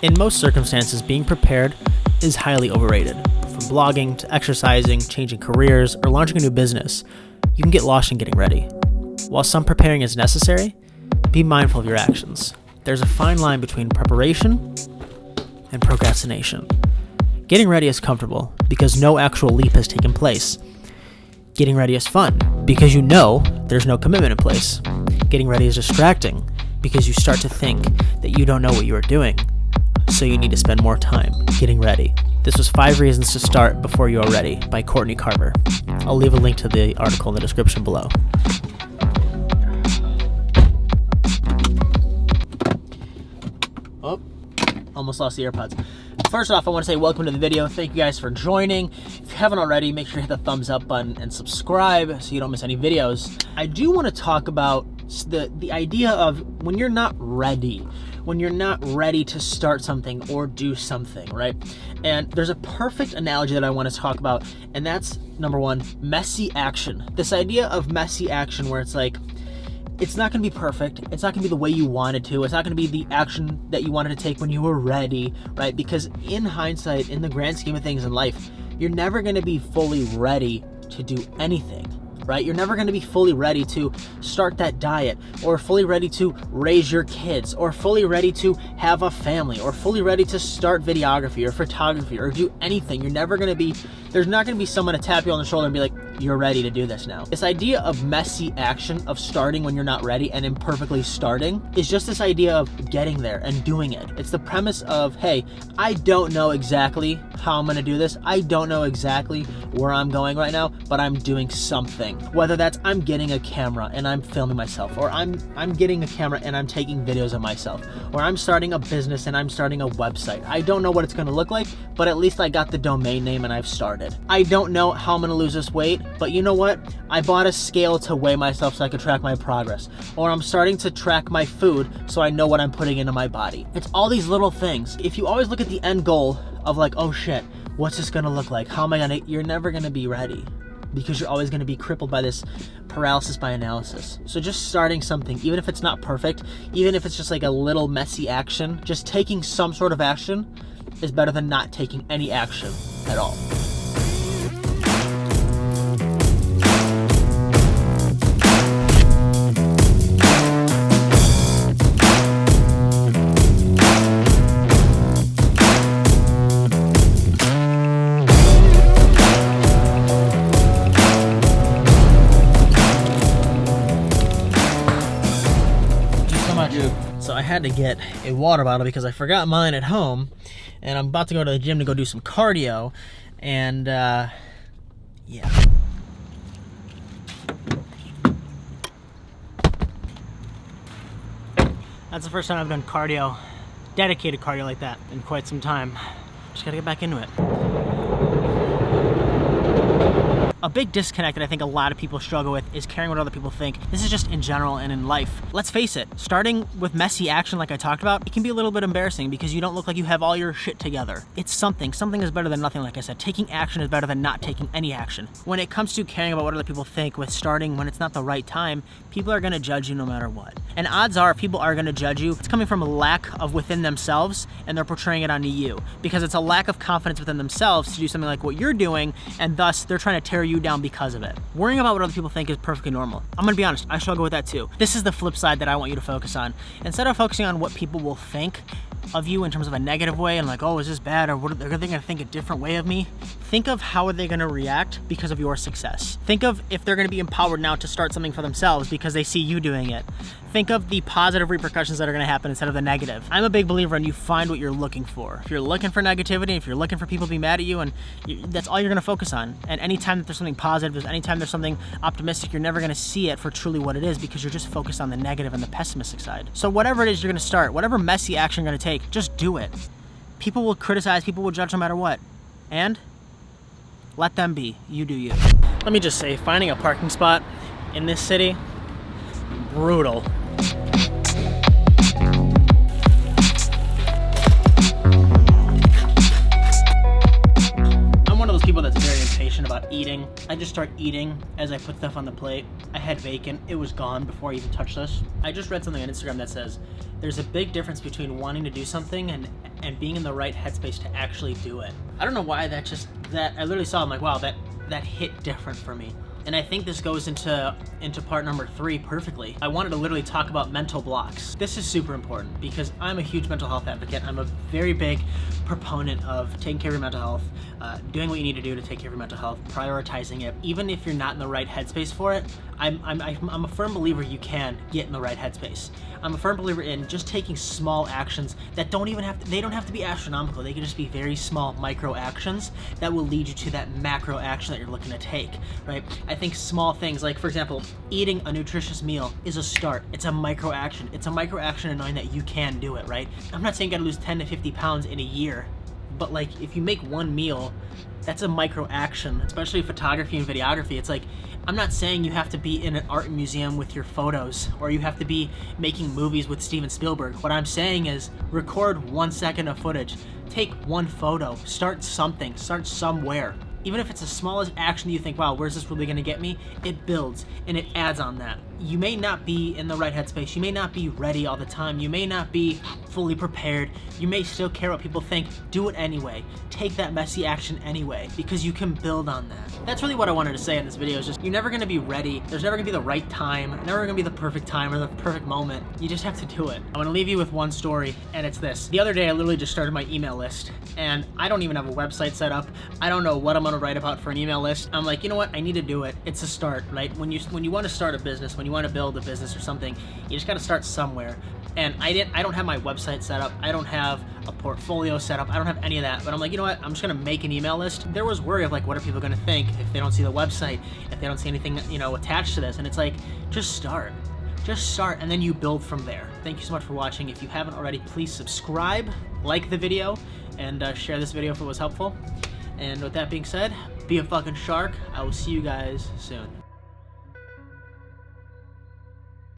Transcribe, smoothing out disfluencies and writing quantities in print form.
In most circumstances, being prepared is highly overrated. From blogging to exercising, changing careers, or launching a new business, you can get lost in getting ready. While some preparing is necessary, be mindful of your actions. There's a fine line between preparation and procrastination. Getting ready is comfortable because no actual leap has taken place. Getting ready is fun because you know there's no commitment in place. Getting ready is distracting because you start to think that you don't know what you are doing, so you need to spend more time getting ready. This was 5 Reasons to Start Before You Are Ready by Courtney Carver. I'll leave a link to the article in the description below. Oh, almost lost the AirPods. First off, I want to say welcome to the video. Thank you guys for joining. If you haven't already, make sure to hit the thumbs up button and subscribe so you don't miss any videos. I do want to talk about the idea of when you're not ready to start something or do something, right? And there's a perfect analogy that I want to talk about, and that's number one, messy action. This idea of messy action where it's like, it's not going to be perfect. It's not going to be the way you wanted to. It's not going to be the action that you wanted to take when you were ready, right? Because in hindsight, in the grand scheme of things in life, you're never going to be fully ready to do anything, right? You're never going to be fully ready to start that diet, or fully ready to raise your kids, or fully ready to have a family, or fully ready to start videography or photography or do anything. You're never going to be, there's not going to be someone to tap you on the shoulder and be like, you're ready to do this now. This idea of messy action, of starting when you're not ready and imperfectly starting, is just this idea of getting there and doing it. It's the premise of, hey, I don't know exactly how I'm going to do this. I don't know exactly where I'm going right now, but I'm doing something. Whether that's I'm getting a camera and I'm filming myself, or I'm getting a camera and I'm taking videos of myself, or I'm starting a business and I'm starting a website. I don't know what it's going to look like, but at least I got the domain name and I've started. I don't know how I'm going to lose this weight, but you know what? I bought a scale to weigh myself so I could track my progress. Or I'm starting to track my food so I know what I'm putting into my body. It's all these little things. If you always look at the end goal of like, oh shit, what's this gonna look like? How am I gonna, you're never gonna be ready, because you're always gonna be crippled by this paralysis by analysis. So just starting something, even if it's not perfect, even if it's just like a little messy action, just taking some sort of action is better than not taking any action at all. So I had to get a water bottle because I forgot mine at home, and I'm about to go to the gym to go do some cardio, and yeah. That's the first time I've done cardio, dedicated cardio like that, in quite some time. Just gotta get back into it. A big disconnect that I think a lot of people struggle with is caring what other people think. This is just in general and in life. Let's face it, starting with messy action like I talked about, it can be a little bit embarrassing because you don't look like you have all your shit together. It's something. Something is better than nothing, like I said. Taking action is better than not taking any action. When it comes to caring about what other people think with starting when it's not the right time, people are gonna judge you no matter what. And odds are, if people are gonna judge you, it's coming from a lack of within themselves, and they're portraying it onto you. Because it's a lack of confidence within themselves to do something like what you're doing, and thus they're trying to tear you down because of it. Worrying about what other people think is perfectly normal. I'm gonna be honest, I struggle with that too. This is the flip side that I want you to focus on. Instead of focusing on what people will think of you in terms of a negative way and like, oh, is this bad, or what, are they gonna think a different way of me? Think of how are they gonna react because of your success. Think of if they're gonna be empowered now to start something for themselves because they see you doing it. Think of the positive repercussions that are gonna happen instead of the negative. I'm a big believer in you find what you're looking for. If you're looking for negativity, if you're looking for people to be mad at you, and that's all you're gonna focus on. And anytime that there's something positive, anytime there's something optimistic, you're never gonna see it for truly what it is because you're just focused on the negative and the pessimistic side. So whatever it is you're gonna start, whatever messy action you're gonna take, just do it. People will criticize, people will judge no matter what. And let them be, you do you. Let me just say, finding a parking spot in this city, brutal. I'm one of those people that's very impatient about eating. I just start eating as I put stuff on the plate. I had bacon, it was gone before I even touched this. I just read something on Instagram that says there's a big difference between wanting to do something and being in the right headspace to actually do it. I don't know why that I literally saw, I'm like, wow, that hit different for me. And I think this goes into part number 3 perfectly. I wanted to literally talk about mental blocks. This is super important because I'm a huge mental health advocate. I'm a very big proponent of taking care of your mental health, doing what you need to do to take care of your mental health, prioritizing it. Even if you're not in the right headspace for it, I'm a firm believer you can get in the right headspace. I'm a firm believer in just taking small actions that don't have to be astronomical. They can just be very small micro actions that will lead you to that macro action that you're looking to take, right? I think small things like, for example, eating a nutritious meal is a start. It's a micro action. It's a micro action in knowing that you can do it, right? I'm not saying you gotta lose 10 to 50 pounds in a year, but like if you make one meal, that's a micro action, especially photography and videography. It's like, I'm not saying you have to be in an art museum with your photos or you have to be making movies with Steven Spielberg. What I'm saying is record 1 second of footage, take one photo, start something, start somewhere. Even if it's the smallest action you think, wow, where's this really gonna get me? It builds and it adds on that. You may not be in the right headspace. You may not be ready all the time. You may not be fully prepared. You may still care what people think. Do it anyway. Take that messy action anyway, because you can build on that. That's really what I wanted to say in this video, is just, you're never gonna be ready. There's never gonna be the right time, never gonna be the perfect time or the perfect moment. You just have to do it. I'm gonna leave you with one story, and it's this. The other day, I literally just started my email list, and I don't even have a website set up. I don't know what I'm gonna write about for an email list. I'm like, you know what? I need to do it. It's a start, right? When you want to start a business, when you want to build a business or something, you just got to start somewhere. And I don't have my website set up. I don't have a portfolio set up. I don't have any of that. But I'm like, you know what? I'm just gonna make an email list. There was worry of like, what are people gonna think if they don't see the website, if they don't see anything, you know, attached to this? And it's like, just start. Just start, and then you build from there. Thank you so much for watching. If you haven't already, please subscribe, like the video, and share this video if it was helpful. And with that being said, be a fucking shark. I will see you guys soon.